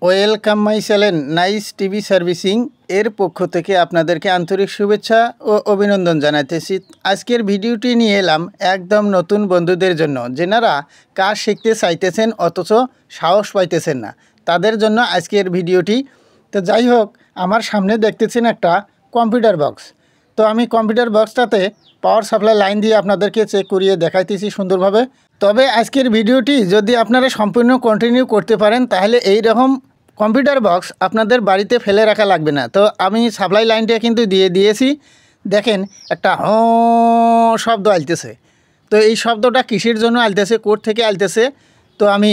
Welcome my channel nice TV servicing এর পক্ষ থেকে আপনাদেরকে আন্তরিক শুভেচ্ছা ও অভিনন্দন জানাতেছি। আজকের ভিডিওটি নিয়ে এলাম একদম নতুন বন্ধুদের জন্য, যেনারা কাজ শিখতে চাইতেছেন অথচ সাহস পাইতেছেন না, তাদের জন্য আজকের ভিডিওটি। তো যাই হোক, আমার সামনে দেখতেছেন একটা কম্পিউটার বক্স। তো আমি কম্পিউটার বক্সটাতে পাওয়ার সাপ্লাই লাইন দিয়ে আপনাদেরকে চেক করিয়ে দেখাইতেছি সুন্দরভাবে। তবে আজকের ভিডিওটি যদি আপনারা সম্পূর্ণ কন্টিনিউ করতে পারেন তাহলে এই রকম কম্পিউটার বক্স আপনাদের বাড়িতে ফেলে রাখা লাগবে না। তো আমি সাপ্লাই লাইনটা কিন্তু দিয়ে দিয়েছি। দেখেন একটা শব্দ আলতেছে। তো এই শব্দটা কিসের জন্য আলতেছে, কোথা থেকে আলতেছে, তো আমি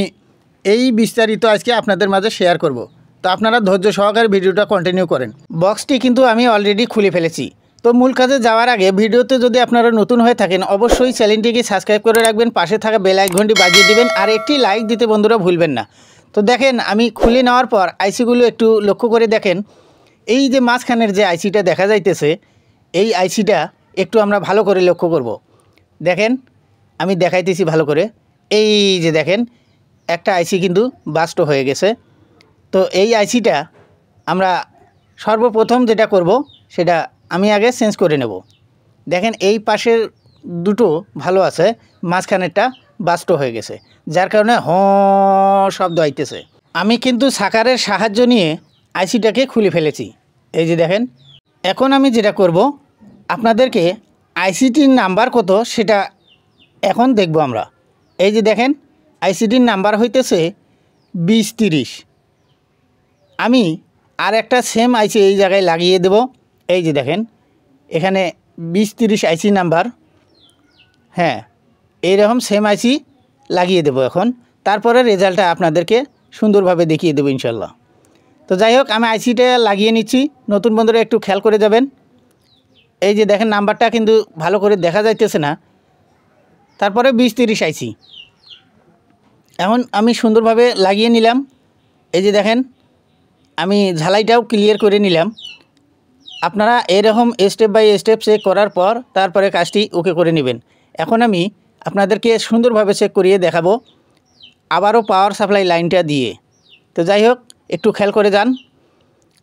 এই বিস্তারিত আজকে আপনাদের মাঝে শেয়ার করব। তো আপনারা ধৈর্য সহকারে ভিডিওটা কন্টিনিউ করেন। বক্সটি কিন্তু আমি অলরেডি খুলে ফেলেছি। তো মূল কাজে যাওয়ার আগে ভিডিওতে যদি আপনারা নতুন হয়ে থাকেন অবশ্যই চ্যানেলটিকে সাবস্ক্রাইব করে রাখবেন, পাশে থাকা বেল আইকনটি বাজিয়ে দিবেন আর একটি লাইক দিতে বন্ধুরা ভুলবেন না। তো দেখেন আমি খুলে নেওয়ার পর আইসিগুলো একটু লক্ষ্য করে দেখেন। এই যে মাঝখানের যে আইসিটা দেখা যাইতেছে, এই আইসিটা একটু আমরা ভালো করে লক্ষ্য করব। দেখেন আমি দেখাইতেছি ভালো করে। এই যে দেখেন একটা আইসি কিন্তু বাস্ট হয়ে গেছে। তো এই আইসিটা আমরা সর্বপ্রথম যেটা করব সেটা আমি আগে চেঞ্জ করে নেব। দেখেন এই পাশের দুটো ভালো আছে, মাঝখানেরটা বাস্ট হয়ে গেছে, যার কারণে শব্দ আইতেছে। আমি কিন্তু সাকারের সাহায্য নিয়ে আইসিটাকে খুলে ফেলেছি। এই যে দেখেন, এখন আমি যেটা করব আপনাদেরকে আইসিটির নাম্বার কত সেটা এখন দেখব আমরা। এই যে দেখেন আইসিটির নাম্বার হইতেছে 2030। আমি আর একটা সেম আইসি এই জায়গায় লাগিয়ে দেব। এই যে দেখেন এখানে 2030 আইসি নাম্বার, হ্যাঁ এইরকম সেম আইসি লাগিয়ে দেব এখন। তারপরে রেজাল্টটা আপনাদেরকে সুন্দরভাবে দেখিয়ে দেবো ইনশাল্লাহ। তো যাই হোক আমি আইসিটা লাগিয়ে নিচ্ছি, নতুন বন্ধুরা একটু খেয়াল করে যাবেন। এই যে দেখেন নাম্বারটা কিন্তু ভালো করে দেখা যাইতেছে না, তারপরে 2030 আইসি এখন আমি সুন্দরভাবে লাগিয়ে নিলাম। এই যে দেখেন আমি ঝালাইটাও ক্লিয়ার করে নিলাম। আপনারা এরকম স্টেপ বাই স্টেপ চেক করার পর তারপরে কাজটি ওকে করে নেবেন। এখন আমি আপনাদেরকে সুন্দরভাবে চেক করিয়ে দেখাবো আবারও পাওয়ার সাপ্লাই লাইনটা দিয়ে। তো যাই হোক একটু খেয়াল করে যান।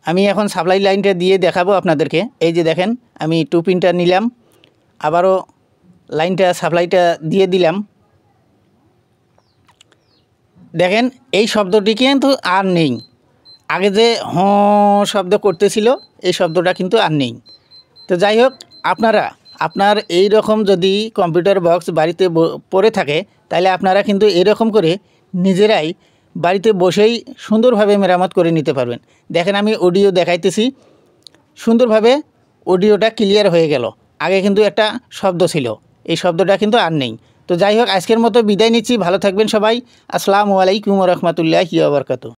আমি এখন সাপ্লাই লাইনটা দিয়ে দেখাবো আপনাদেরকে। এই যে দেখেন আমি 2 পিনটা নিলাম, আবারও লাইনটা সাপ্লাইটা দিয়ে দিলাম। দেখেন এই শব্দটি কিন্তু আর নেই, আগে যে শব্দ করতেছিল এই শব্দটা কিন্তু আর নেই। তো যাই হোক আপনার এই রকম যদি কম্পিউটার বক্স বাড়িতে পড়ে থাকে তাহলে আপনারা কিন্তু এরকম করে নিজেরাই বাড়িতে বসেই সুন্দরভাবে মেরামত করে নিতে পারবেন। দেখেন আমি অডিও দেখাইতেছি, সুন্দরভাবে অডিওটা ক্লিয়ার হয়ে গেল। আগে কিন্তু একটা শব্দ ছিল, এই শব্দটা কিন্তু আর নেই। তো যাই হোক আজকের মতো বিদায় নিচ্ছি, ভালো থাকবেন সবাই। আসসালামু আলাইকুম ওয়া রাহমাতুল্লাহি ওয়া বারাকাতুহু।